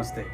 Namaste.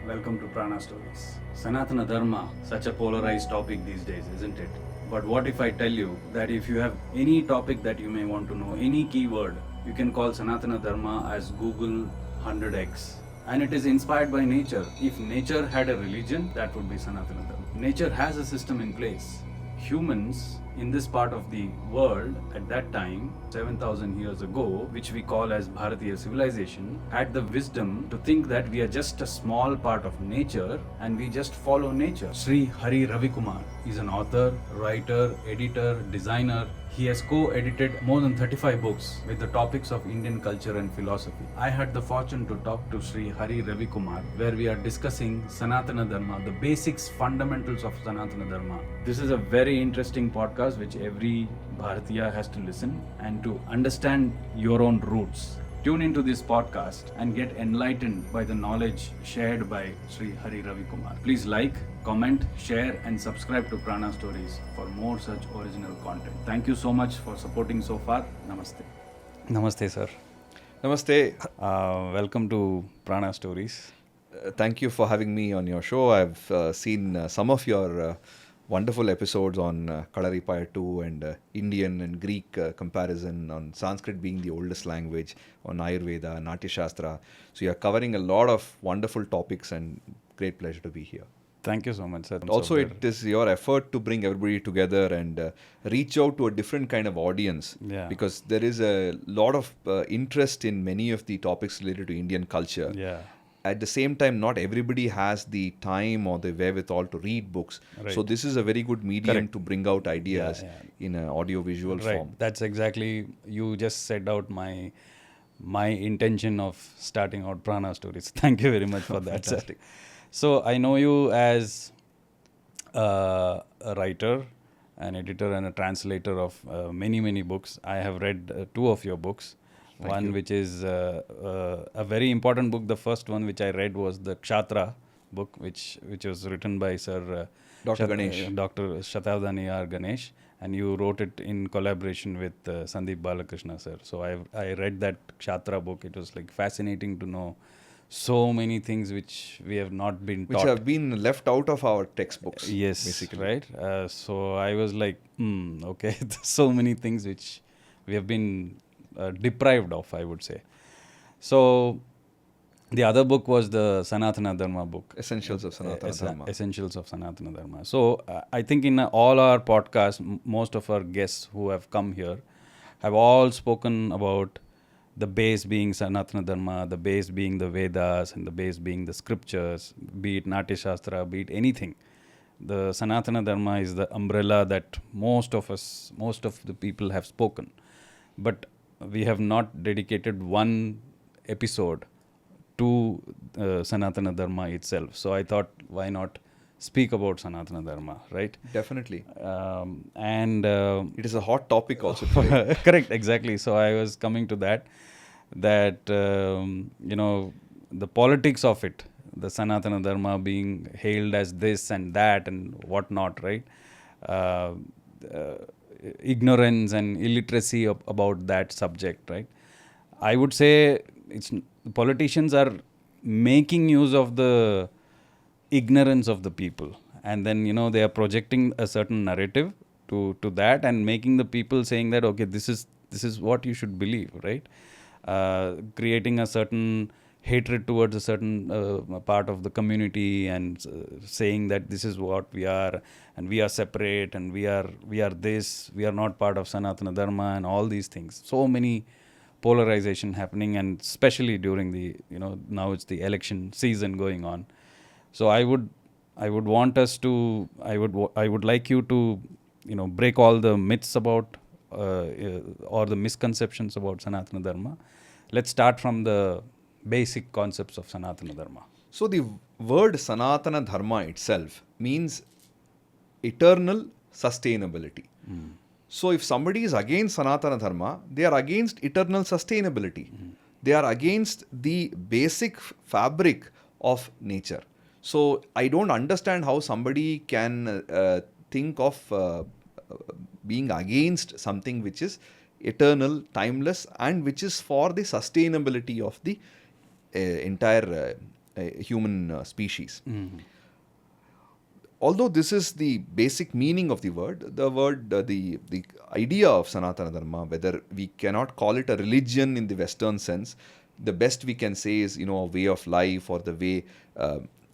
Welcome to Prana Stories. Sanatana-Dharma, such a polarized topic these days, isn't it? But what if I tell you that if you have any topic that you may want to know, any keyword, you can call Sanatana-Dharma as Google 100x. And it is inspired by nature. If nature had a religion, that would be Sanatana-Dharma. Nature has a system in place. Humans in this part of the world at that time, 7,000 years ago, which we call as Bharatiya civilization, had the wisdom to think that we are just a small part of nature and we just follow nature. Sri Hari Ravikumar is an author, writer, editor, designer. He has co-edited more than 35 books with the topics of Indian culture and philosophy. I had the fortune to talk to Sri Hari Ravikumar, where we are discussing Sanatana-Dharma, the basics, fundamentals of Sanatana-Dharma. This is a very interesting podcast which every Bharatiya has to listen and to understand your own roots. Tune into this podcast and get enlightened by the knowledge shared by Sri Hari Ravikumar. Please like, comment, share and subscribe to Prana Stories for more such original content. Thank you so much for supporting so far. Namaste. Namaste, sir. Namaste. Welcome to Prana Stories. Thank you for having me on your show. I've seen some of your wonderful episodes on Kalaripaya 2 and Indian and Greek comparison, on Sanskrit being the oldest language, on Ayurveda, Natya Shastra. So you're covering a lot of wonderful topics and great pleasure to be here. Thank you so much, sir. Also, it is your effort to bring everybody together and reach out to a different kind of audience. Yeah. Because there is a lot of interest in many of the topics related to Indian culture. Yeah. At the same time, not everybody has the time or the wherewithal to read books. Right. So this is a very good medium Correct. to bring out ideas in an audio-visual Right. form. That's exactly, you just said out my intention of starting out Prana Stories. Thank you very much for that. Fantastic. Sir. So I know you as a writer, an editor and a translator of many books. I have read two of your books. Thank One you. which is a very important book. The first one which I read was the Kshatra book, which was written by Sir Dr. Ganesh. Dr. Shatavdani R. Ganesh, and you wrote it in collaboration with Sandeep Balakrishna, sir. So I read that Kshatra book. It was like fascinating to know so many things which we have not been Which taught. have been left out of our textbooks. Yes, basically. right. So I was like, okay, so many things which we have been deprived of, I would say. So the other book was the Sanatana-Dharma book. Essentials of Sanatana-Dharma. Essentials of Sanatana-Dharma. So I think in all our podcasts, most of our guests who have come here have all spoken about the base being Sanatana-Dharma, the base being the Vedas, and the base being the scriptures, be it Natya Shastra, be it anything. The Sanatana-Dharma is the umbrella that most of the people have spoken. But we have not dedicated one episode to Sanatana-Dharma itself. So I thought, why not speak about Sanatana-Dharma, right? Definitely. It is a hot topic also today. Correct, exactly. So I was coming to that the politics of it, the Sanatana-Dharma being hailed as this and that and whatnot, right? Ignorance and illiteracy about that subject, right? I would say politicians are making use of the ignorance of the people, and then they are projecting a certain narrative to that and making the people saying that, okay, this is what you should believe, right? Creating a certain hatred towards a certain part of the community and saying that this is what we are and we are separate and we are this, we are not part of Sanatana-Dharma and all these things. So many polarization happening, and especially during the now it's the election season going on. So I would want us to I would like you to break all the myths about or the misconceptions about Sanatana-Dharma. Let's start from the basic concepts of Sanatana-Dharma. So the word Sanatana-Dharma itself means eternal sustainability. So if somebody is against Sanatana-Dharma, they are against eternal sustainability. They are against the basic fabric of nature. So I don't understand how somebody can think of being against something which is eternal, timeless, and which is for the sustainability of the entire human species. Although this is the basic meaning of the word, the idea of Sanatana Dharma, whether we cannot call it a religion in the Western sense, the best we can say is, a way of life or the way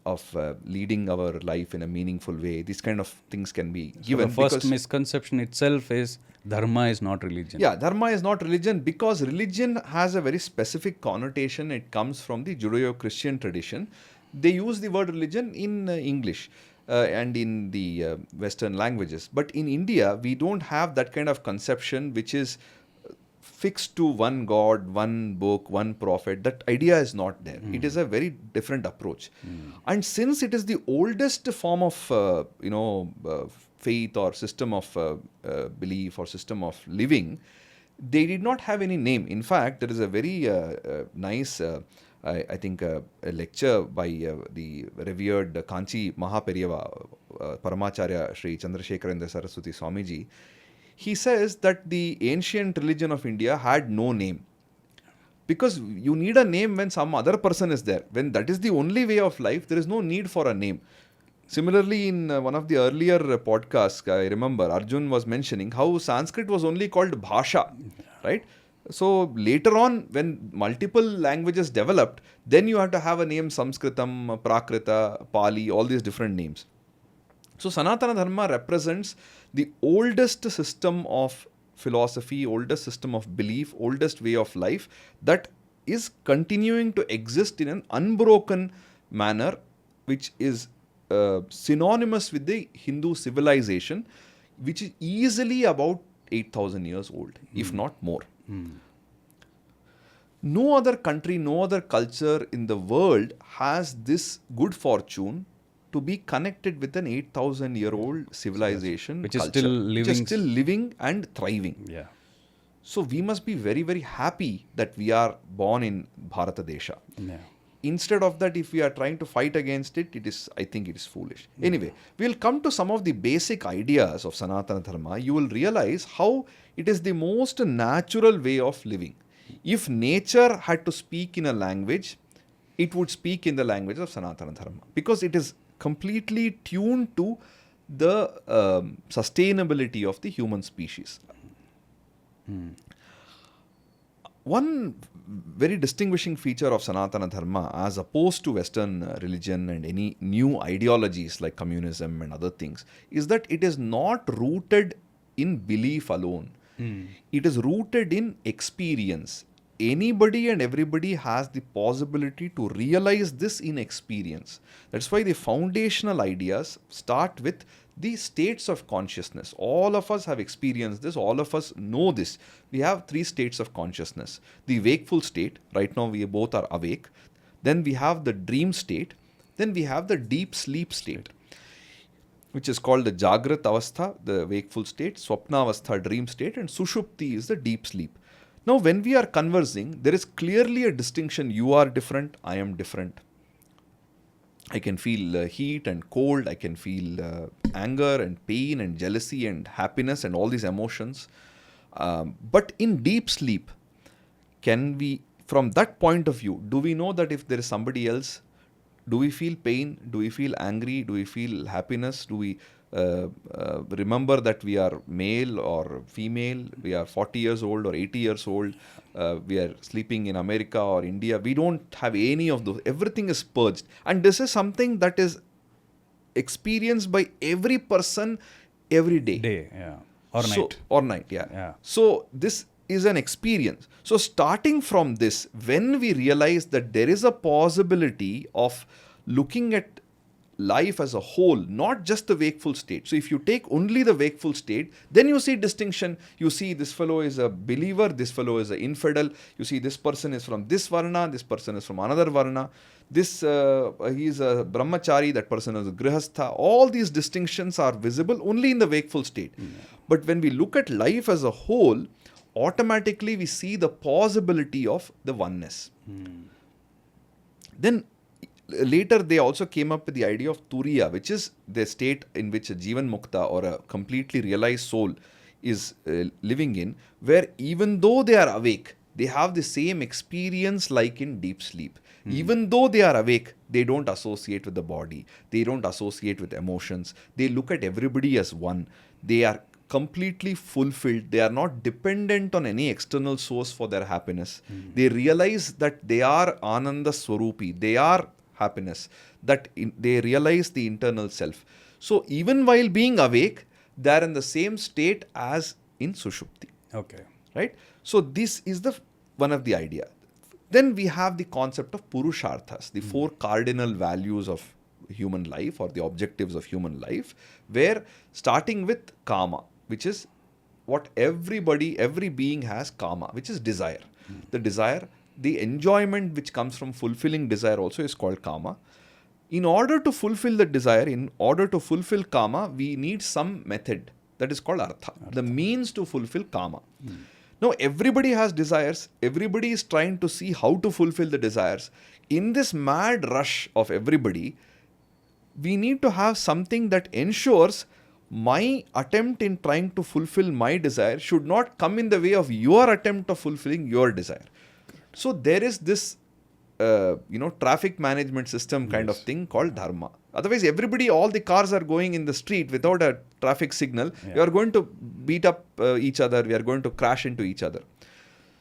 of leading our life in a meaningful way. These kind of things can be given. So the first misconception itself is Dharma is not religion. Yeah, Dharma is not religion because religion has a very specific connotation. It comes from the Judeo-Christian tradition. They use the word religion in English. And in the Western languages. But in India, we don't have that kind of conception which is fixed to one God, one book, one prophet. That idea is not there. It is a very different approach. And since it is the oldest form of, faith or system of belief or system of living, they did not have any name. In fact, there is a very nice... I think a lecture by the revered Kanchi Mahaperiyava, Paramacharya Sri Chandrasekharendra Saraswati Swamiji. He says that the ancient religion of India had no name. Because you need a name when some other person is there. When that is the only way of life, there is no need for a name. Similarly, in one of the earlier podcasts, I remember Arjun was mentioning how Sanskrit was only called Bhasha, right? So later on, when multiple languages developed, then you have to have a name Sanskritam, Prakrita, Pali, all these different names. So Sanatana Dharma represents the oldest system of philosophy, oldest system of belief, oldest way of life that is continuing to exist in an unbroken manner, which is synonymous with the Hindu civilization, which is easily about 8,000 years old, if not more. No other country, no other culture in the world has this good fortune to be connected with an 8,000-year-old civilization, which culture, is still living, and thriving. Yeah. So we must be very, very happy that we are born in Bharata Desha. Yeah. Instead of that, if we are trying to fight against it, I think it is foolish. Anyway, we'll come to some of the basic ideas of Sanatana Dharma. You will realize how it is the most natural way of living. If nature had to speak in a language, it would speak in the language of Sanatana Dharma because it is completely tuned to the sustainability of the human species. One very distinguishing feature of Sanatana Dharma as opposed to Western religion and any new ideologies like communism and other things is that it is not rooted in belief alone. It is rooted in experience. Anybody and everybody has the possibility to realize this in experience. That's why the foundational ideas start with the states of consciousness. All of us have experienced this. All of us know this. We have 3 states of consciousness. The wakeful state. Right now we both are awake. Then we have the dream state. Then we have the deep sleep state, which is called the Jagrat Avastha, the wakeful state, Swapna Avastha, dream state, and Sushupti is the deep sleep. Now, when we are conversing, there is clearly a distinction. You are different, I am different. I can feel heat and cold, I can feel anger and pain and jealousy and happiness and all these emotions. But in deep sleep, can we, from that point of view, do we know that if there is somebody else, do we feel pain? Do we feel angry? Do we feel happiness? Do we remember that we are male or female? We are 40 years old or 80 years old. We are sleeping in America or India. We don't have any of those. Everything is purged. And this is something that is experienced by every person every day. Or night, yeah. So this is an experience. So starting from this, when we realize that there is a possibility of looking at life as a whole, not just the wakeful state. So if you take only the wakeful state, then you see distinction. You see this fellow is a believer, this fellow is an infidel. You see this person is from this Varna, this person is from another Varna. This he is a brahmachari, that person is a grihastha. All these distinctions are visible only in the wakeful state. But when we look at life as a whole, automatically we see the possibility of the oneness. Then later they also came up with the idea of Turiya, which is the state in which a Jivan Mukta or a completely realized soul is living in, where even though they are awake, they have the same experience like in deep sleep. Even though they are awake, they don't associate with the body. They don't associate with emotions. They look at everybody as one. They are completely fulfilled. They are not dependent on any external source for their happiness. They realize that they are Ananda Swarupi. They are happiness. They realize the internal self. So even while being awake, they are in the same state as in Sushupti. Okay. Right? So this is one of the idea. Then we have the concept of Purusharthas, the four cardinal values of human life or the objectives of human life, where starting with Kama, which is what every being has, Kama, which is desire. The desire, the enjoyment which comes from fulfilling desire also is called Kama. In order to fulfill the desire, in order to fulfill Kama, we need some method that is called Artha, the means to fulfill Kama. Now, everybody has desires. Everybody is trying to see how to fulfill the desires. In this mad rush of everybody, we need to have something that ensures my attempt in trying to fulfill my desire should not come in the way of your attempt of fulfilling your desire. So there is this, traffic management system kind of thing called dharma. Otherwise, all the cars are going in the street without a traffic signal. You are going to beat up each other. We are going to crash into each other.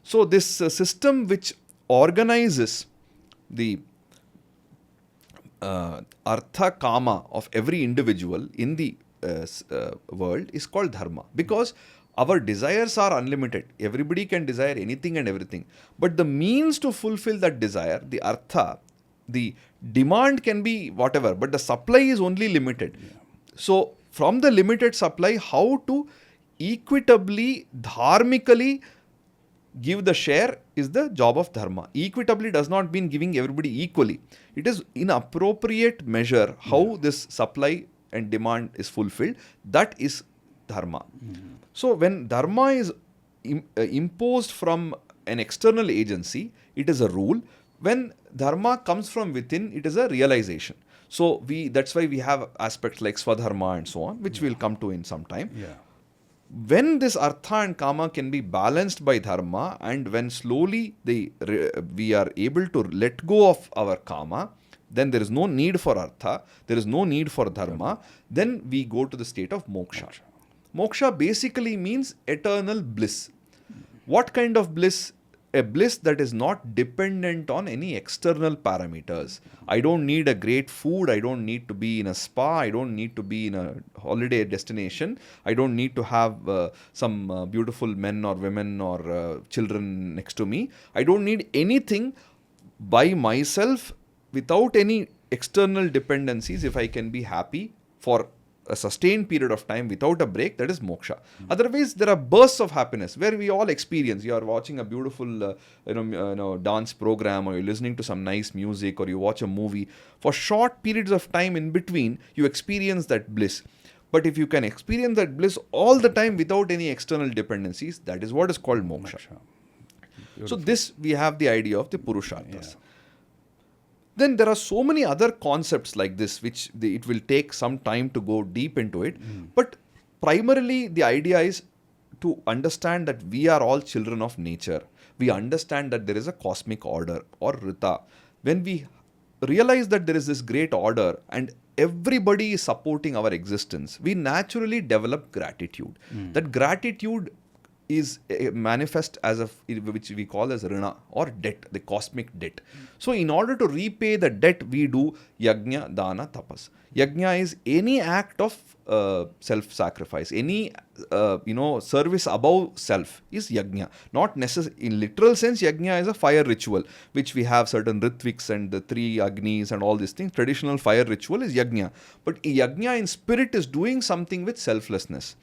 So this system which organizes the artha kama of every individual in the world is called dharma, because our desires are unlimited. Everybody can desire anything and everything. But the means to fulfill that desire, the artha, the demand can be whatever, but the supply is only limited. Yeah. So from the limited supply, how to equitably, dharmically give the share is the job of dharma. Equitably does not mean giving everybody equally. It is in appropriate measure how this supply and demand is fulfilled. That is dharma. So when dharma is imposed from an external agency, it is a rule. When dharma comes from within, it is a realization. So that's why we have aspects like swadharma and so on, which we'll come to in some time. Yeah. When this artha and kama can be balanced by dharma, and when slowly we are able to let go of our kama, then there is no need for artha, there is no need for dharma, then we go to the state of moksha. Moksha basically means eternal bliss. What kind of bliss? A bliss that is not dependent on any external parameters. I don't need a great food. I don't need to be in a spa. I don't need to be in a holiday destination. I don't need to have some beautiful men or women or children next to me. I don't need anything by myself without any external dependencies. If I can be happy for a sustained period of time without a break, that is moksha. Otherwise, there are bursts of happiness where we all experience. You are watching a beautiful, dance program, or you're listening to some nice music, or you watch a movie. For short periods of time in between, you experience that bliss. But if you can experience that bliss all the time without any external dependencies, that is what is called moksha. So this, we have the idea of the purusharthas. Yeah. Then there are so many other concepts like this, which it will take some time to go deep into it. But primarily, the idea is to understand that we are all children of nature. We understand that there is a cosmic order or rita. When we realize that there is this great order and everybody is supporting our existence, we naturally develop gratitude. That gratitude is manifest as which we call as rina or debt, the cosmic debt. So in order to repay the debt, we do yajna, dana, tapas. Yajna is any act of self-sacrifice, any service above self is yajna. Not necessarily in literal sense. Yajna is a fire ritual, which we have certain ritviks and the 3 agnis and all these things. Traditional fire ritual is yajna, but yajna in spirit is doing something with selflessness.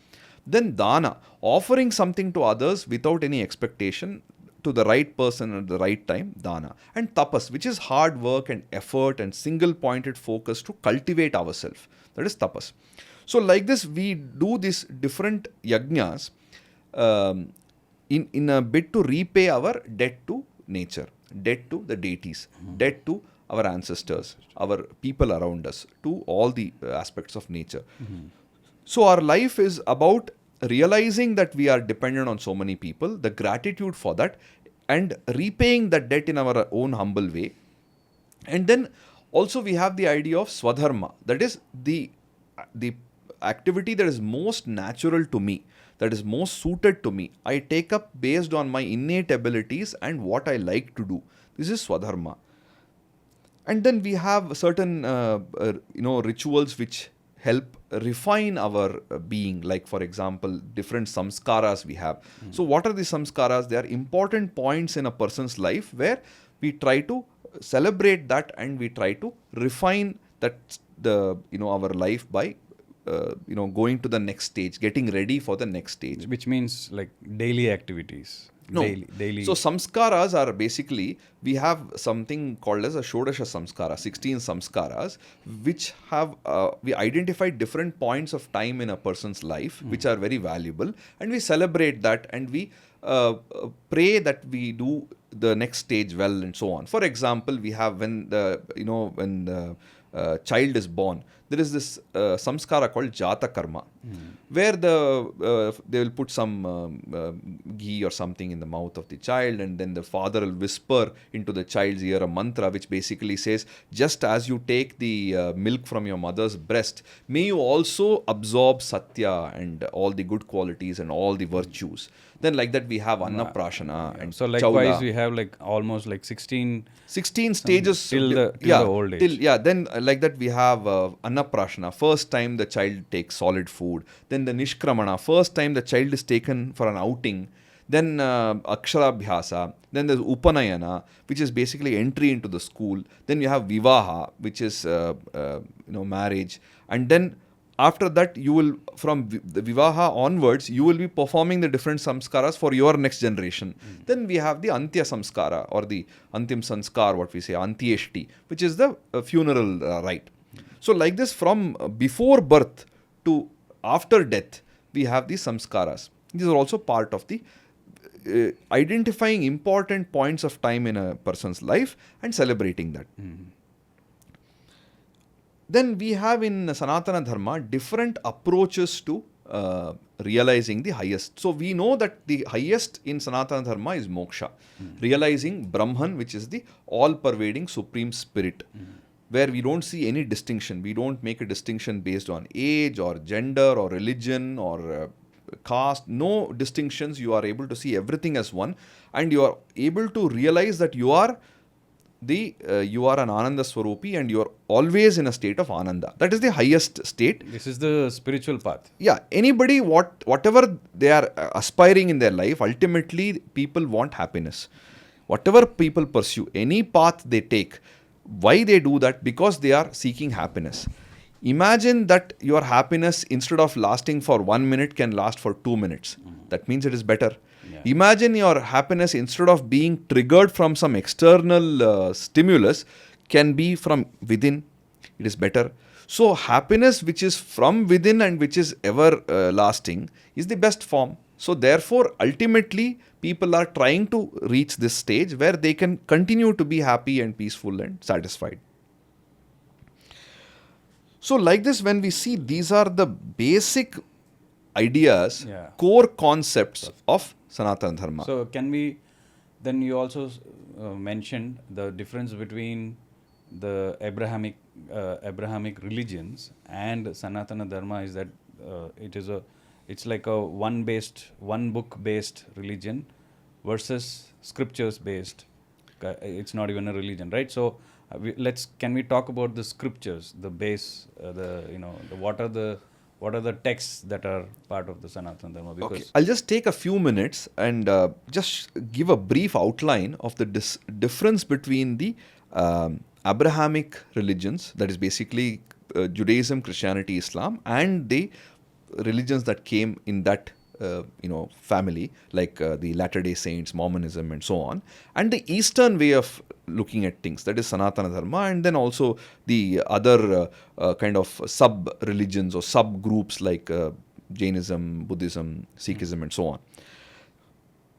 Then dana, offering something to others without any expectation to the right person at the right time, dana. And tapas, which is hard work and effort and single-pointed focus to cultivate ourselves. That is tapas. So like this, we do these different yajnas in a bit to repay our debt to nature, debt to the deities, debt to our ancestors, our people around us, to all the aspects of nature. So our life is about realizing that we are dependent on so many people, the gratitude for that, and repaying that debt in our own humble way. And then also we have the idea of swadharma, that is the activity that is most natural to me, that is most suited to me, I take up based on my innate abilities and what I like to do. This is swadharma. And then we have certain rituals which help refine our being, like for example different samskaras we have. So what are the samskaras? They are important points in a person's life where we try to celebrate that and we try to refine that our life by going to the next stage, getting ready for the next stage. Which means like daily activities. No. Daily. So samskaras are basically, we have something called as a Shodasha Samskara, 16 samskaras, which have, we identify different points of time in a person's life, which are very valuable, and we celebrate that and we pray that we do the next stage well and so on. For example, we have when the child is born, there is this samskara called Jata Karma, where they will put some ghee or something in the mouth of the child, and then the father will whisper into the child's ear a mantra which basically says, just as you take the milk from your mother's breast, may you also absorb satya and all the good qualities and all the virtues. Then like that we have Annaprashana and so likewise Chauda. we have like almost like 16 stages till the old age. Then like that we have Annaprashana, first time the child takes solid food. Then the Nishkramana, first time the child is taken for an outing. Then Aksharabhyasa. Then there's Upanayana, which is basically entry into the school. Then you have Vivaha, which is marriage. And then after that, you will, from the Vivaha onwards, you will be performing the different samskaras for your next generation. Then we have the Antya Samskara, or the Antim Sanskar, what we say, Antyeshti, which is the funeral rite. So like this, from before birth to after death, we have these samskaras. These are also part of the identifying important points of time in a person's life and celebrating that. Then we have in Sanatana Dharma different approaches to realizing the highest. So we know that the highest in Sanatana Dharma is moksha, realizing Brahman, which is the all-pervading supreme spirit, where we don't see any distinction. We don't make a distinction based on age or gender or religion or caste. No distinctions. You are able to see everything as one, and you are able to realize that you are an Ananda Swarupi and you are always in a state of Ananda. That is the highest state. This is the spiritual path. Yeah, anybody, whatever they are aspiring in their life, ultimately people want happiness. Whatever people pursue, any path they take, why they do that? Because they are seeking happiness. Imagine that your happiness, instead of lasting for 1 minute, can last for 2 minutes. That means it is better. Yeah. Imagine your happiness, instead of being triggered from some external stimulus, can be from within. It is better. So happiness which is from within and which is ever lasting is the best form. So therefore, ultimately, people are trying to reach this stage where they can continue to be happy and peaceful and satisfied. So like this, when we see, these are the basic ideas, core concepts of Sanatana Dharma. So then you also mentioned the difference between the Abrahamic religions and Sanatana Dharma is that it's like a one book based religion versus scriptures based. It's not even a religion, right? So can we talk about the scriptures, the base, what are the texts that are part of the Sanatana Dharma? Because okay, I'll just take a few minutes and just give a brief outline of the difference between the Abrahamic religions, that is basically Judaism, Christianity, Islam, and the religions that came in that family, like the Latter-day Saints, Mormonism, and so on, and the Eastern way of looking at things, that is Sanatana Dharma, and then also the other kind of sub-religions or sub-groups like Jainism, Buddhism, Sikhism, and so on.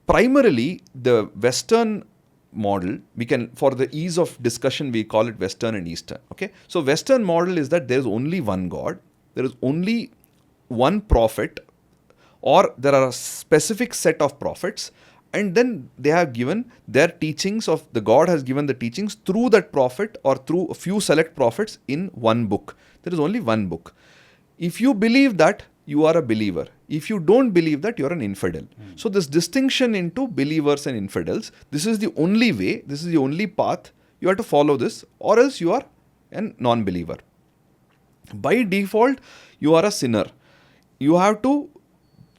Primarily, the Western model, for the ease of discussion, we call it Western and Eastern. Okay, so Western model is that there is only one God, there is only one prophet, or there are a specific set of prophets, and then they have given their teachings of the God has given the teachings through that prophet or through a few select prophets in one book. There is only one book. If you believe that, you are a believer. If you don't believe that, you are an infidel. So this distinction into believers and infidels, this is the only way, this is the only path. You have to follow this, or else you are a non-believer. By default, you are a sinner. You have to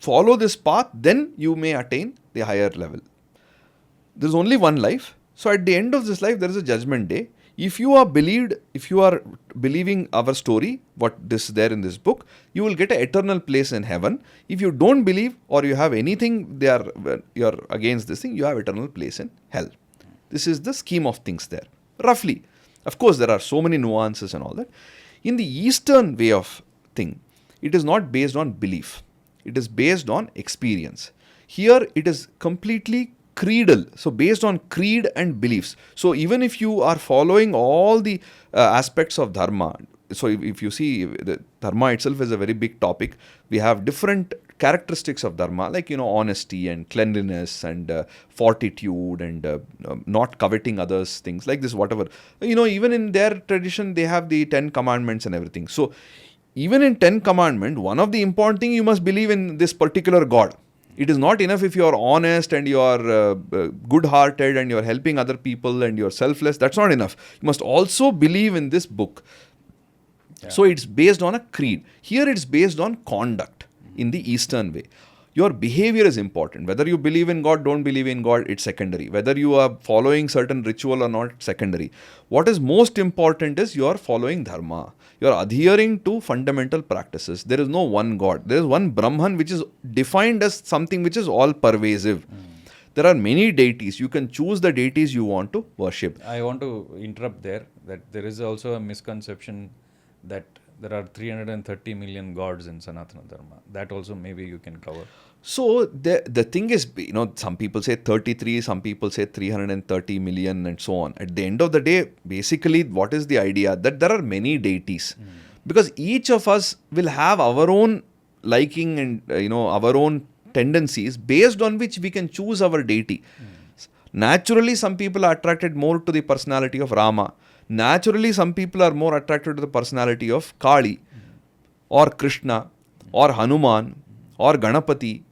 follow this path, then you may attain the higher level. There is only one life. So at the end of this life, there is a judgment day. If you are believing our story, what is there in this book, you will get an eternal place in heaven. If you don't believe or you have anything, you are against this thing, you have eternal place in hell. This is the scheme of things there, roughly. Of course, there are so many nuances and all that. In the Eastern way of thing, it is not based on belief. It is based on experience. Here, it is completely creedal, so based on creed and beliefs. So even if you are following all the aspects of dharma, so if you see the dharma itself is a very big topic. We have different characteristics of dharma, like honesty and cleanliness and fortitude and not coveting others, things like this, whatever. Even in their tradition, they have the 10 commandments and everything. So even in 10 commandments, one of the important thing, you must believe in this particular God. It is not enough if you are honest and you are good-hearted and you are helping other people and you are selfless. That's not enough. You must also believe in this book. Yeah. So it's based on a creed. Here it's based on conduct in the Eastern way. Your behavior is important. Whether you believe in God, don't believe in God, it's secondary. Whether you are following certain ritual or not, secondary. What is most important is you are following dharma. You are adhering to fundamental practices. There is no one God. There is one Brahman which is defined as something which is all pervasive. There are many deities. You can choose the deities you want to worship. I want to interrupt there, that there is also a misconception that there are 330 million gods in Sanatana Dharma. That also maybe you can cover. So the thing is, some people say 33, some people say 330 million and so on. At the end of the day, basically what is the idea? That there are many deities. Because each of us will have our own liking and our own tendencies based on which we can choose our deity. Naturally, some people are attracted more to the personality of Rama. Naturally, some people are more attracted to the personality of Kali or Krishna or Hanuman or Ganapati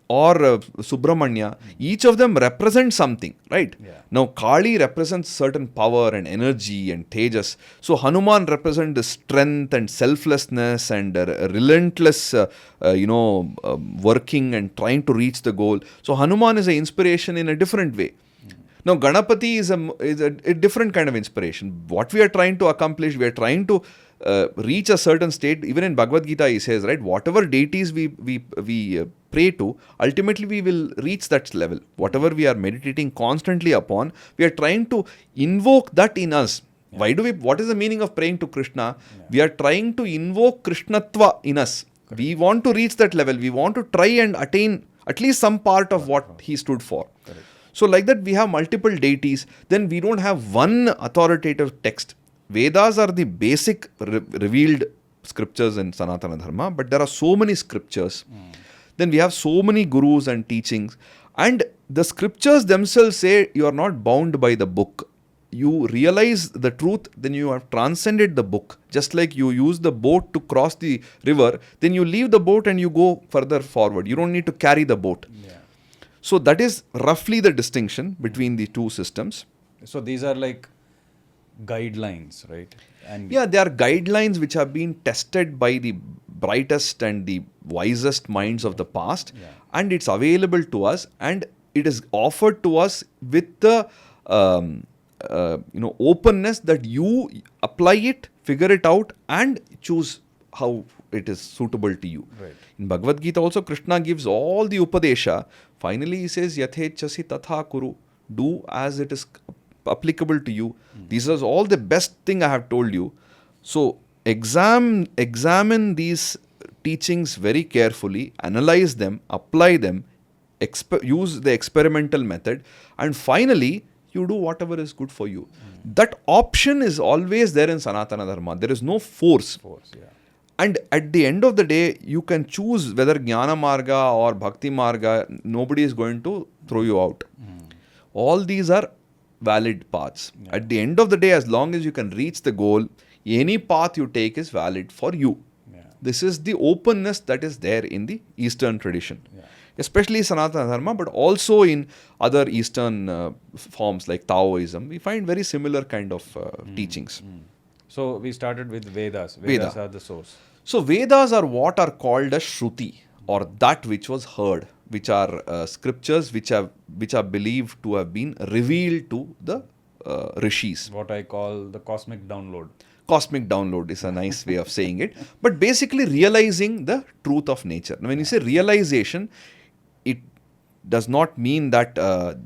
or Subramanya. Each of them represents something, right? Yeah. Now, Kali represents certain power and energy and tejas. So, Hanuman represents the strength and selflessness and relentless, working and trying to reach the goal. So, Hanuman is an inspiration in a different way. Now, Ganapati is a different kind of inspiration. What we are trying to accomplish, we are trying to reach a certain state. Even in Bhagavad Gita, he says, right, whatever deities we pray to, ultimately we will reach that level. Whatever we are meditating constantly upon, we are trying to invoke that in us. Yeah. What is the meaning of praying to Krishna? Yeah. We are trying to invoke Krishnatva in us. Correct. We want to reach that level. We want to try and attain at least some part of what he stood for. Correct. So like that, we have multiple deities. Then we don't have one authoritative text. Vedas are the basic revealed scriptures in Sanatana Dharma, but there are so many scriptures. Then we have so many gurus and teachings. And the scriptures themselves say you are not bound by the book. You realize the truth, then you have transcended the book. Just like you use the boat to cross the river, then you leave the boat and you go further forward. You don't need to carry the boat. Yeah. So that is roughly the distinction between the two systems. So these are like guidelines, right? And yeah, they are guidelines which have been tested by the brightest and the wisest minds of the past, and it's available to us, and it is offered to us with the openness that you apply it, figure it out, and choose how it is suitable to you. Right. In Bhagavad Gita also, Krishna gives all the Upadesha. Finally, he says, Yathechasi tatha kuru. Do as it is applicable to you. These are all the best thing I have told you. So, examine these teachings very carefully, analyze them, apply them, use the experimental method, and finally, you do whatever is good for you. That option is always there in Sanatana Dharma. There is no force. And at the end of the day, you can choose whether Jnana Marga or Bhakti Marga. Nobody is going to throw you out. All these are valid paths. At the end of the day, as long as you can reach the goal, any path you take is valid for you. This is the openness that is there in the Eastern tradition. Especially Sanatana Dharma, but also in other Eastern forms like Taoism, we find very similar kind of teachings. So we started with Vedas. Veda. Vedas are the source. So Vedas are what are called as Shruti, or that which was heard, which are scriptures which are believed to have been revealed to the rishis. What I call the cosmic download. Cosmic download is a nice way of saying it, but basically realizing the truth of nature. Now, when you say realization, it does not mean that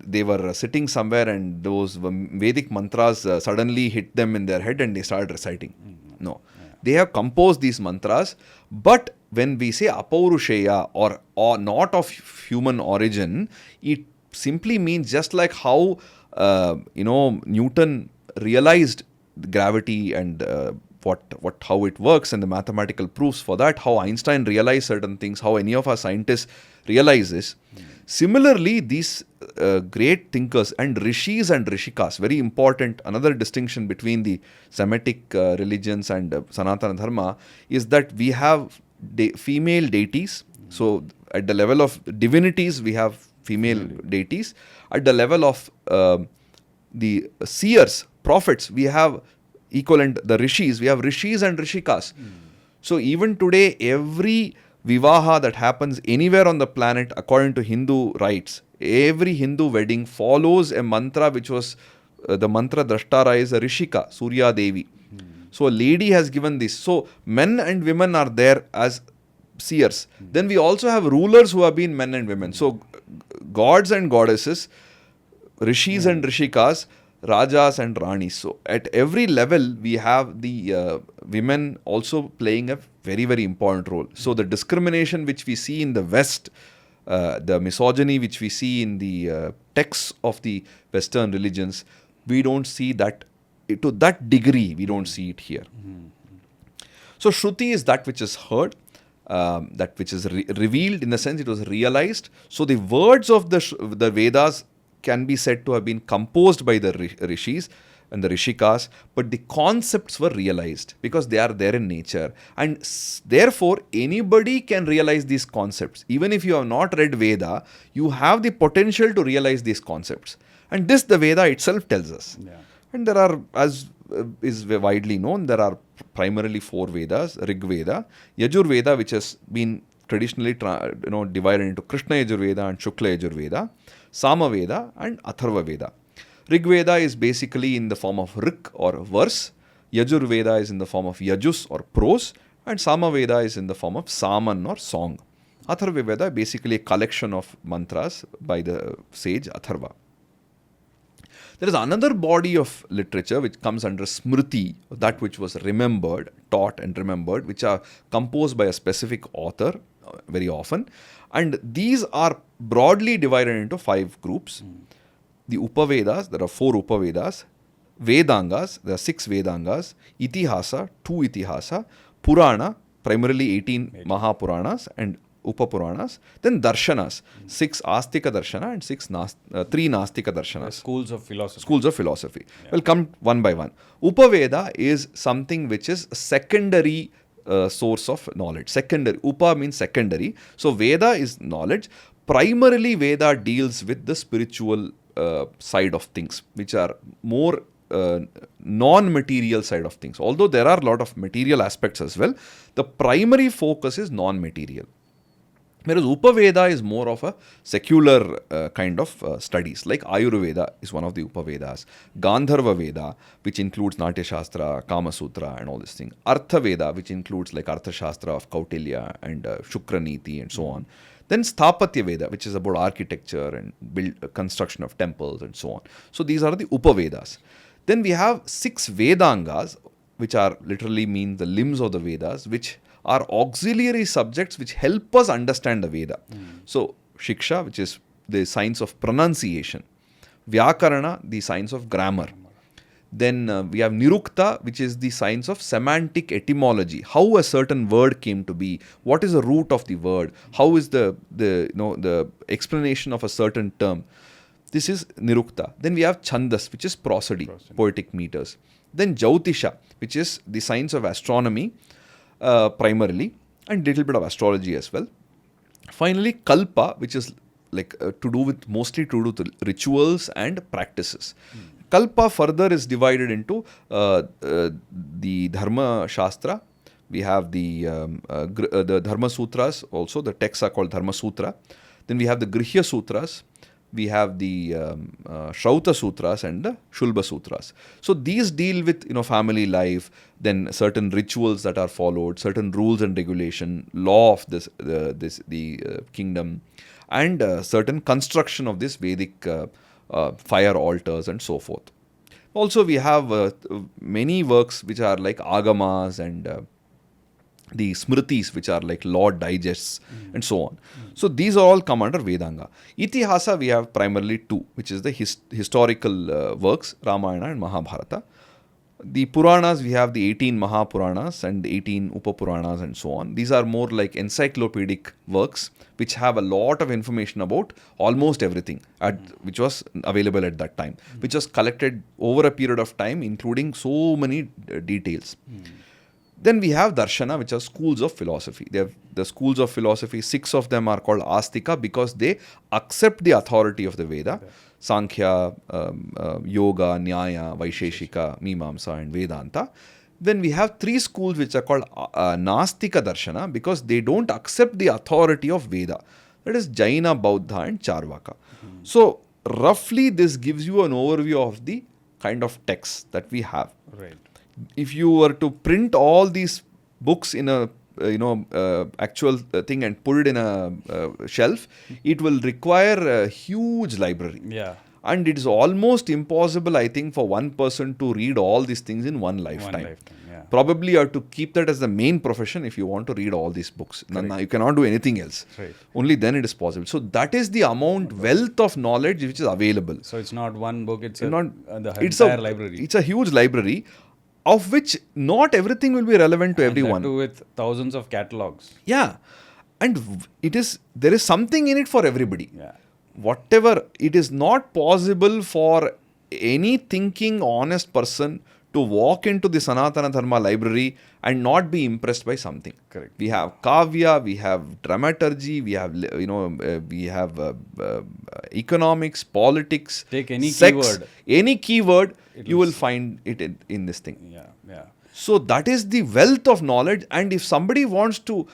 they were sitting somewhere and those Vedic mantras suddenly hit them in their head and they started reciting. No. They have composed these mantras, but when we say apaurusheya or not of human origin, it simply means just like how Newton realized gravity and how it works and the mathematical proofs for that, how Einstein realized certain things, how any of our scientists realize this. Similarly, these great thinkers and rishis and rishikas, very important, another distinction between the Semitic religions and Sanatana Dharma is that we have female deities. So at the level of divinities, we have female deities. At the level of the seers, prophets, we have equivalent, the rishis, we have rishis and rishikas. So even today, every vivaha that happens anywhere on the planet, according to Hindu rites, every Hindu wedding follows a mantra which was, the mantra Drashtara is a Rishika, Surya Devi. So a lady has given this. So men and women are there as seers. Then we also have rulers who have been men and women. So gods and goddesses, rishis and rishikas, rajas and ranis. So at every level, we have the women also playing a very, very important role. So the discrimination which we see in the West, the misogyny which we see in the texts of the Western religions, we don't see that to that degree. We don't see it here. So Shruti is that which is heard, that which is revealed, in the sense it was realized. So the words of the Vedas can be said to have been composed by the rishis and the rishikas, but the concepts were realized because they are there in nature, and therefore anybody can realize these concepts. Even if you have not read Veda, you have the potential to realize these concepts, and this the Veda itself tells us. And there are, as is widely known, there are primarily 4 Vedas: Rig Veda, Yajur Veda, which has been traditionally divided into Krishna Yajur Veda and Shukla Yajur Veda, Sama Veda and Atharva Veda. Rig Veda is basically in the form of Rik or verse, Yajur Veda is in the form of Yajus or prose, and Sama Veda is in the form of Saman or song. Atharva Veda is basically a collection of mantras by the sage Atharva. There is another body of literature which comes under Smriti, that which was remembered, taught and remembered, which are composed by a specific author very often. And these are broadly divided into 5 groups. The Upavedas, there are 4 Upavedas. Vedangas, there are 6 Vedangas. Itihasa, 2 Itihasa. Purana, primarily 18 Mahapuranas and Upapuranas. Then Darshanas, 6 Astika Darshana and 3 Nastika Darshanas. Schools of philosophy. Schools of philosophy. We'll come one by one. Upaveda is something which is a secondary source of knowledge. Secondary. Upa means secondary. So Veda is knowledge. Primarily Veda deals with the spiritual side of things, which are more non-material side of things. Although there are a lot of material aspects as well, the primary focus is non-material. Whereas Upaveda is more of a secular kind of studies, like Ayurveda is one of the Upavedas, Gandharva Veda, which includes Natya Shastra, Kama Sutra and all this thing, Artha Veda, which includes like Artha Shastra of Kautilya and Shukraniti and so on. Then Sthapatya Veda, which is about architecture and construction of temples and so on. So these are the Upavedas. Then we have 6 Vedangas, which are literally mean the limbs of the Vedas, which are auxiliary subjects which help us understand the Veda. So Shiksha, which is the science of pronunciation. Vyakarana, the science of grammar. Then we have Nirukta, which is the science of semantic etymology. How a certain word came to be. What is the root of the word? How is the explanation of a certain term? This is Nirukta. Then we have Chandas, which is prosody, poetic meters. Then Jyotisha, which is the science of astronomy primarily, and little bit of astrology as well. Finally, Kalpa, which is like mostly to do with rituals and practices. Kalpa further is divided into the Dharma Shastra. We have the Dharma Sutras also. The texts are called Dharma Sutra. Then we have the Grihya Sutras. We have the Shrauta Sutras and the Shulba Sutras. So these deal with family life, then certain rituals that are followed, certain rules and regulation, law of the kingdom, and certain construction of this Vedic fire altars and so forth. Also, we have many works which are like Agamas and the Smritis, which are like law digests and so on. So these are all come under Vedanga. Itihasa we have primarily two, which is the historical works, Ramayana and Mahabharata. The Puranas, we have the 18 Mahapuranas and 18 Upapuranas and so on. These are more like encyclopedic works which have a lot of information about almost everything which was available at that time, which was collected over a period of time, including so many details. Then we have Darshana, which are schools of philosophy. They have the schools of philosophy. 6 of them are called Astika because they accept the authority of the Veda. Sankhya, Yoga, Nyaya, Vaisheshika, Mimamsa and Vedanta. Then we have 3 schools which are called Nastika Darshana because they don't accept the authority of Veda. That is Jaina, Bauddha and Charvaka. So roughly this gives you an overview of the kind of texts that we have. Right. If you were to print all these books in a actual thing and put it in a shelf, it will require a huge library. Yeah. And it is almost impossible, I think, for one person to read all these things in one lifetime. Yeah. Probably you have to keep that as the main profession if you want to read all these books. You cannot do anything else. Right. Only then it is possible. So that is the wealth of knowledge which is available. So it's not one book, it's the entire library. It's a huge library, of which not everything will be relevant to everyone. That too with thousands of catalogs. Yeah. And there is something in it for everybody. Yeah. Whatever, it is not possible for any thinking, honest person to walk into the Sanatana-Dharma library and not be impressed by something. Correct. We have Kavya, we have dramaturgy, we have, we have economics, politics, Take any sex, keyword. Any keyword, you will find it in this thing. Yeah, yeah. So that is the wealth of knowledge. And if somebody wants to,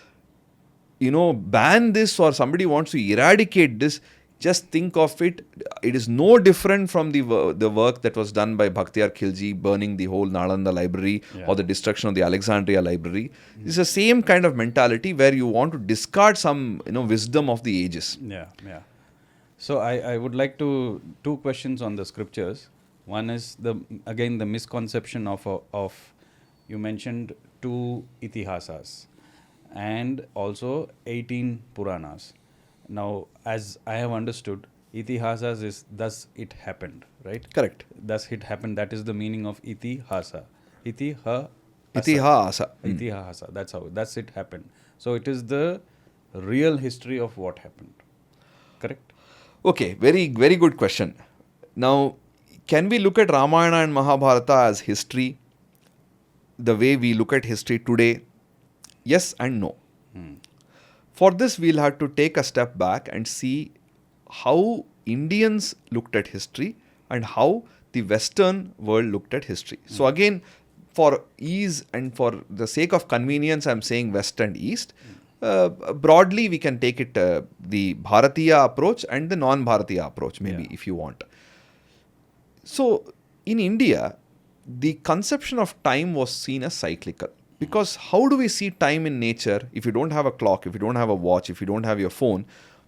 ban this or somebody wants to eradicate this, just think of it. It is no different from the work that was done by Bhaktiar Khilji, burning the whole Nalanda library or the destruction of the Alexandria library. It's the same kind of mentality where you want to discard some wisdom of the ages. Yeah, yeah. So I would like two questions on the scriptures. One is the misconception of you mentioned 2 itihasas and also 18 Puranas. Now, as I have understood, itihasas is thus it happened, right? Correct. Thus it happened. That is the meaning of itihasa. Itihasa. Itihasa. That's it happened. So it is the real history of what happened. Correct? Okay, very, very good question. Now, can we look at Ramayana and Mahabharata as history the way we look at history today? Yes and no. For this, we'll have to take a step back and see how Indians looked at history and how the Western world looked at history. So again, for ease and for the sake of convenience, I'm saying West and East. Broadly, we can take it the Bharatiya approach and the non-Bharatiya approach, maybe, if you want. So in India, the conception of time was seen as cyclical. Because how do we see time in nature? If you don't have a clock, if you don't have a watch, if you don't have your phone,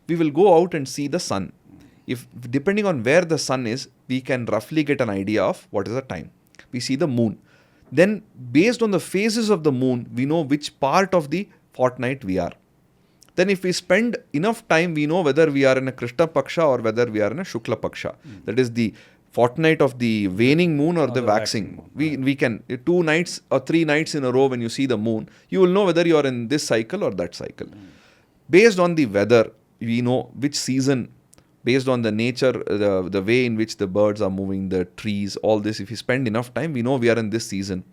we will go out and see the sun. If depending on where the sun is, we can roughly get an idea of what is the time. We see the moon. Then based on the phases of the moon, we know which part of the fortnight we are. Then if we spend enough time, we know whether we are in a Krishna Paksha or whether we are in a Shukla Paksha. That is the fortnight of the waning moon or the the waxing. waxing moon, We can 2 nights or 3 nights in a row when you see the moon, you will know whether you are in this cycle or that cycle. Based on the weather, we know which season, based on the nature, the way in which the birds are moving, the trees, all this. If you spend enough time, we know we are in this season.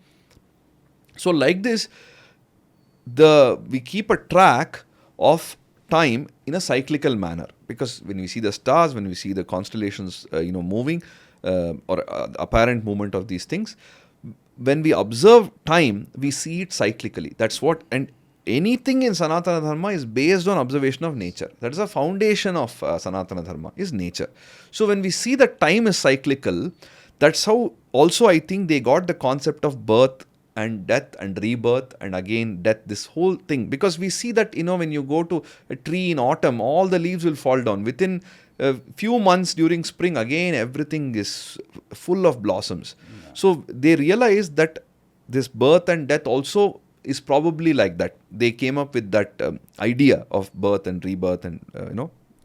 So like this, we keep a track of time in a cyclical manner, because when we see the stars, when we see the constellations, moving, or apparent movement of these things, when we observe time, we see it cyclically. That's what, and anything in Sanatana Dharma is based on observation of nature. That is the foundation of Sanatana Dharma, is nature. So when we see that time is cyclical, that's how also I think they got the concept of birth and death and rebirth and again death, this whole thing. Because we see that, when you go to a tree in autumn, all the leaves will fall down. Within a few months during spring, again everything is full of blossoms. Yeah. So they realized that this birth and death also is probably like that. They came up with that idea of birth and rebirth and,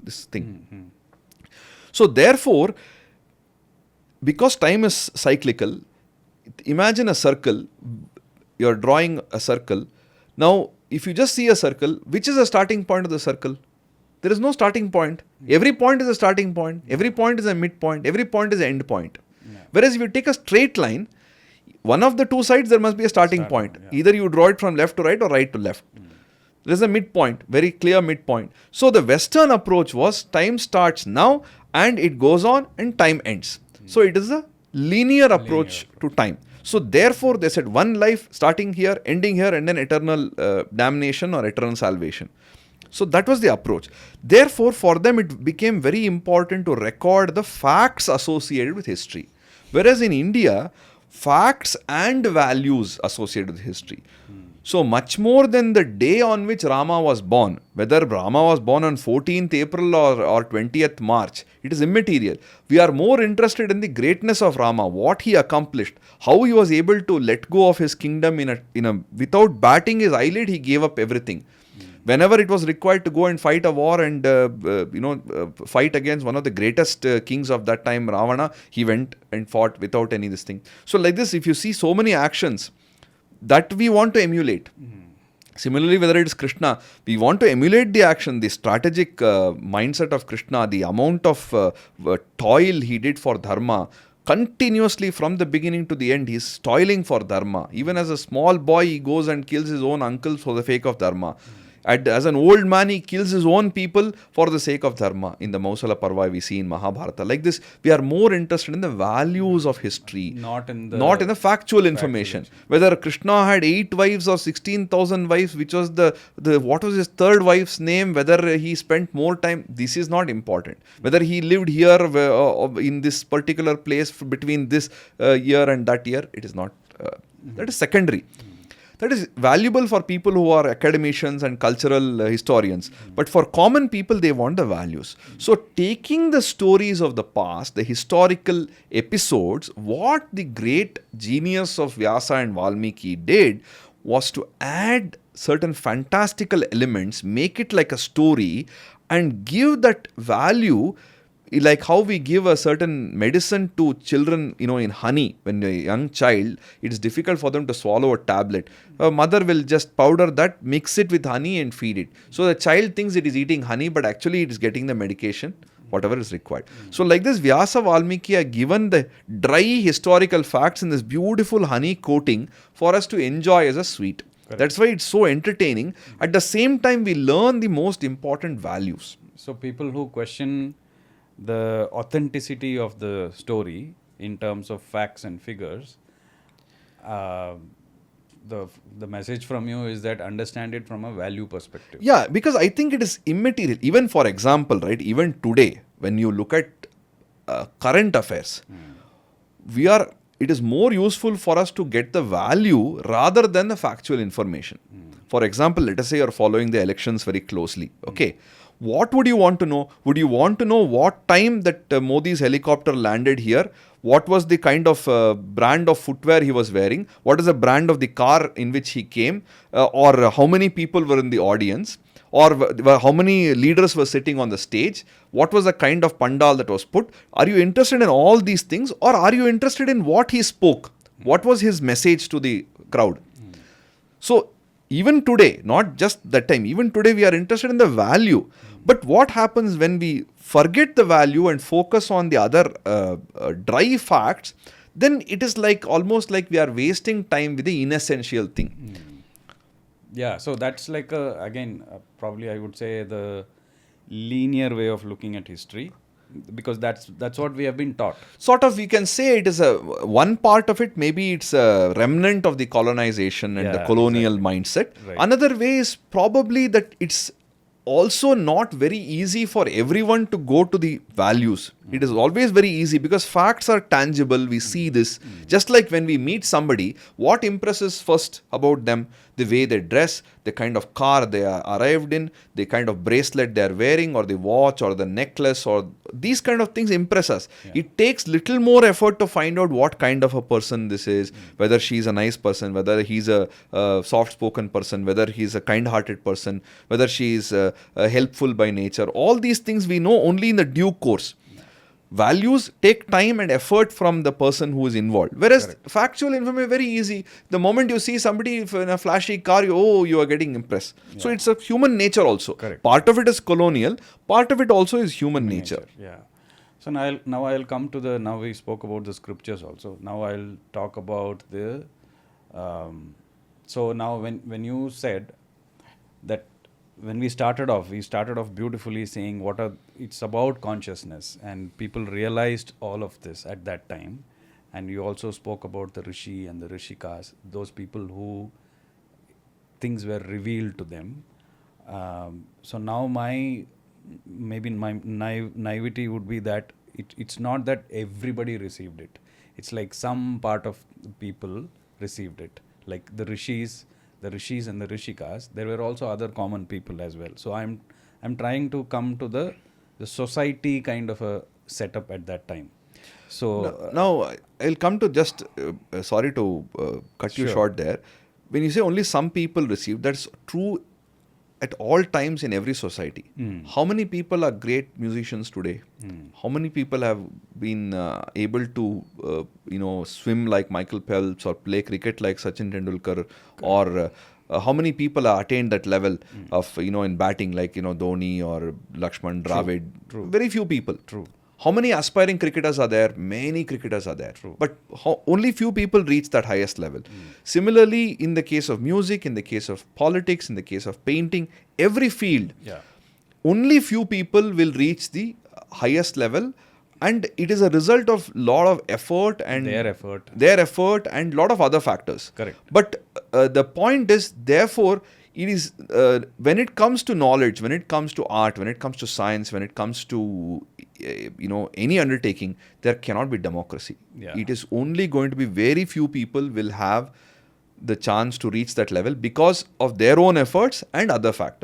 this thing. Mm-hmm. So therefore, because time is cyclical, imagine a circle, you're drawing a circle. Now, if you just see a circle, which is the starting point of the circle? There is no starting point. Every point is a starting point. Every point is a midpoint. Every point is an end point. Yeah. Whereas if you take a straight line, one of the two sides, there must be a starting point. Yeah. Either you draw it from left to right or right to left. There is a midpoint, very clear midpoint. So the Western approach was time starts now and it goes on and time ends. So it is a linear approach to time. So therefore they said one life starting here, ending here, and then eternal damnation or eternal salvation. So that was the approach. Therefore for them it became very important to record the facts associated with history. Whereas in India, facts and values associated with history. So much more than the day on which Rama was born, whether Rama was born on 14th April or 20th March, it is immaterial. We are more interested in the greatness of Rama, what he accomplished, how he was able to let go of his kingdom in a without batting his eyelid, he gave up everything. Whenever it was required to go and fight a war and fight against one of the greatest kings of that time, Ravana, he went and fought without any this thing. So like this, if you see so many actions that we want to emulate. Similarly, whether it is Krishna, we want to emulate the action, the strategic mindset of Krishna, the amount of toil he did for dharma. Continuously from the beginning to the end, he is toiling for dharma. Even as a small boy, he goes and kills his own uncle for the sake of dharma. As an old man, he kills his own people for the sake of dharma. In the Mausala Parva, we see in Mahabharata. Like this, we are more interested in the values of history, not in the factual information. Whether Krishna had 8 wives or 16,000 wives, which was what was his third wife's name, whether he spent more time, this is not important. Whether he lived here in this particular place between this year and that year, it is not. That is secondary. That is valuable for people who are academicians and cultural historians. But for common people, they want the values. So taking the stories of the past, the historical episodes, what the great genius of Vyasa and Valmiki did was to add certain fantastical elements, make it like a story and give that value. Like how we give a certain medicine to children, in honey. When a young child, it is difficult for them to swallow a tablet. A mother will just powder that, mix it with honey and feed it. So the child thinks it is eating honey, but actually it is getting the medication, whatever is required. So like this, Vyasa Valmiki are given the dry historical facts in this beautiful honey coating for us to enjoy as a sweet. Correct. That's why it's so entertaining. At the same time, we learn the most important values. So people who question the authenticity of the story in terms of facts and figures, the message from you is that understand it from a value perspective. Yeah, because I think it is immaterial. Even for example, right, even today, when you look at current affairs, it is more useful for us to get the value rather than the factual information. For example, let us say you are following the elections very closely. Okay. What would you want to know? Would you want to know what time that Modi's helicopter landed here? What was the kind of brand of footwear he was wearing? What is the brand of the car in which he came? Or how many people were in the audience? or how many leaders were sitting on the stage, what was the kind of pandal that was put. Are you interested in all these things, or are you interested in what he spoke? What was his message to the crowd? So even today, not just that time, even today we are interested in the value. But what happens when we forget the value and focus on the other dry facts? Then it is like almost like we are wasting time with the inessential thing. Yeah, so that's like probably I would say the linear way of looking at history, because that's what we have been taught. Sort of, we can say it is a one part of it. Maybe it's a remnant of the colonization and the colonial mindset. Right. Another way is probably that it's also not very easy for everyone to go to the values. It is always very easy because facts are tangible. We see this. Just like when we meet somebody, what impresses first about them? The way they dress, the kind of car they are arrived in, the kind of bracelet they are wearing, or the watch, or the necklace, or these kind of things impress us. Yeah. It takes little more effort to find out what kind of a person this is, whether she's a nice person, whether he's a soft-spoken person, whether he's a kind-hearted person, whether she's helpful by nature. All these things we know only in the due course. Values take time and effort from the person who is involved. Whereas factual information is very easy. The moment you see somebody in a flashy car, you are getting impressed. Yeah. So it's a human nature also. Correct. Part of it is colonial. Part of it also is human nature. Yeah. So now I'll come to now we spoke about the scriptures also. Now I'll talk about the, so now when you said that, when we started off beautifully saying it's about consciousness, and people realized all of this at that time. And you also spoke about the Rishi and the Rishikas, those people who things were revealed to them. So now my naivety would be that it's not that everybody received it. It's like some part of the people received it, like the Rishis and the Rishikas. There were also other common people as well. So I'm trying to come to the society kind of a setup at that time. So now I'll come to just sorry to cut you short there. When you say only some people receive, that's true at all times in every society. How many people are great musicians today? How many people have been able to swim like Michael Phelps, or play cricket like Sachin Tendulkar, or how many people have attained that level of in batting like Dhoni or Lakshman Dravid? True. Very few people. True. How many aspiring cricketers are there? Many cricketers are there. True. But only few people reach that highest level. Similarly, in the case of music, in the case of politics, in the case of painting, every field, only few people will reach the highest level. And it is a result of lot of effort and their effort and lot of other factors. Correct. But the point is, therefore, it is when it comes to knowledge, when it comes to art, when it comes to science, when it comes to any undertaking, there cannot be democracy. Yeah. It is only going to be very few people will have the chance to reach that level because of their own efforts and other factors.